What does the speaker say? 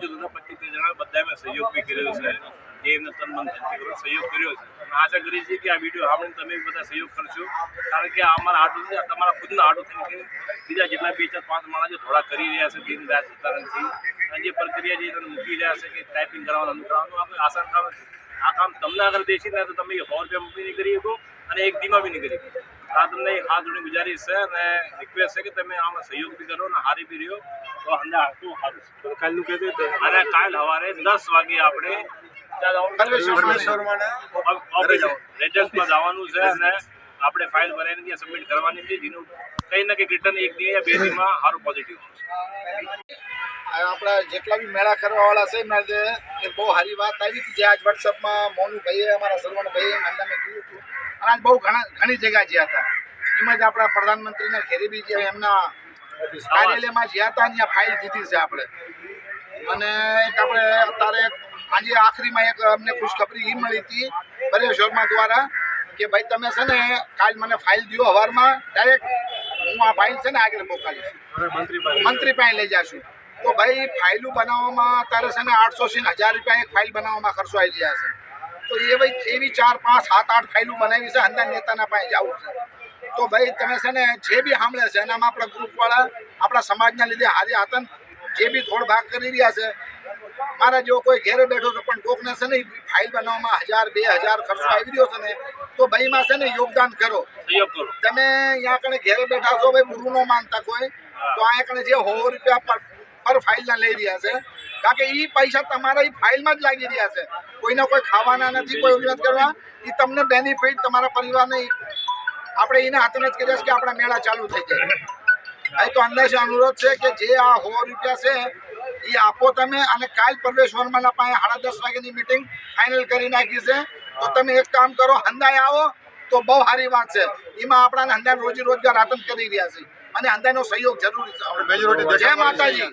મોજૂદ હતા 25 જણા, બધા મેં સહયોગ બી કર્યો છે, જે એમને તન મન ધનથી સહયોગ કર્યો છે. અને આશા કરી છે કે આ વિડીયો સાંભળીને તમે બધા સહયોગ કરશો, કારણ કે આ અમારા આટું છે, તમારા ખુદના આટું થઈને બીજા જેટલા 2 4 5 માણસ થોડા કરી રહ્યા છે દિન રાત ઉતારણથી, અને જે પ્રક્રિયા જે તમે મૂકી રહ્યા છે કે ટાઈપિંગ કરવાનું અનુકરવાનું આપણે આસાન કામ છે. આ કામ તમને અગર દેશી ને તો તમે 100 રૂપિયા મૂકી નહીં કરી શકો અને એક દીમાં બી નહીં કરી શકો. આ તમને હાથ જોડી ગુજારિશ છે અને રિક્વેસ્ટ છે કે તમે આમાં સહયોગ બી કરો અને હારી બી રહ્યો તો અંદર આટલું સારું છે. કાલનું કહેતું અને કાલ સવારે 10 વાગે આપણે રેજન્ટમાં જવાનું છે અને આપણે ફાઇલ બનાવીને ત્યાં સબમિટ કરવાની છે, જેનું કંઈ ના કંઈ રિટર્ન 1 દી યા 2 દીમાં સારું પોઝિટિવ આવશે. આપણા જેટલા બી મેળા કરવાવાળા છે એમના જે બહુ સારી વાત આવી હતી, જે આજ વોટ્સઅપમાં મોનુભાઈએ અમારા સરવણભાઈએ મને કીધું હતું, અને આજ બહુ ઘણી જગ્યા જ્યાં હતા. એમાં જ આપણા પ્રધાનમંત્રીના ઘેરે બી જે એમના કાર્યાલયમાં જ્યાં હતા ત્યાં ફાઇલ દીધી છે આપણે. અને એક આપણે અત્યારે આજે આખરીમાં એક અમને ખુશખબરી એ મળી હતી પરેશ વર્મા દ્વારા કે ભાઈ તમે છે ને કાલ મને ફાઇલ દો સવારમાં, ડાયરેક્ટ હું આ ફાઇલ છે ને આગળ મોકલીશ, મંત્રી પાસે લઈ જશું. તો ભાઈ ફાઇલો બનાવવામાં અત્યારે છે ને 800 થી 1000 રૂપિયા એક ફાઇલ બનાવવામાં ખર્ચો આવી ગયા છે. તો એવી 4 5 7 8 ફાઇલો બનાવી છે, અંદર નેતાના પાસે જવું છે. તો ભાઈ તમે છે ને જે બી સાંભળે છે એનામાં આપણા ગ્રુપવાળા આપણા સમાજના લીધે હારી આતંક જે બી થોડ ભાગ કરી રહ્યા છે. મારા જેવો કોઈ ઘેરે બેઠો છે પણ કોકને છે ને ફાઇલ બનાવવામાં 1000 2000 ખર્ચો આવી રહ્યો છે ને, તો ભાઈમાં છે ને યોગદાન કરો. તમે અહીંયા કણે ઘેરે બેઠા છો ભાઈ, બુરું ન માનતા કોઈ, તો અહીંયા કણે જે 100 રૂપિયા પર ફાઇલના લઈ રહ્યા છે, કારણ કે એ પૈસા તમારા એ ફાઇલમાં જ લાગી રહ્યા છે. કોઈને કોઈ ખાવાના નથી, કોઈ ઉન્નત કરવા, એ તમને બેનિફિટ તમારા પરિવારને આપણે એના હાથને જ કર્યા છે કે આપણા મેળા ચાલુ થઈ જાય. અહીં તો અંદાજે અનુરોધ છે કે જે આ 100 રૂપિયા છે એ આપો તમે, અને કાલ પરવેશ વર્માના પાસે 10:30 વાગ્યાની મિટિંગ ફાઇનલ કરી નાખી છે. તો તમે એક કામ કરો, હંદાય આવો તો બહુ સારી વાત છે. એમાં આપણા હંદાને રોજી રોજગાર આતંક કરી રહ્યા છે અને હંદાનો સહયોગ જરૂરી છે. જય માતાજી.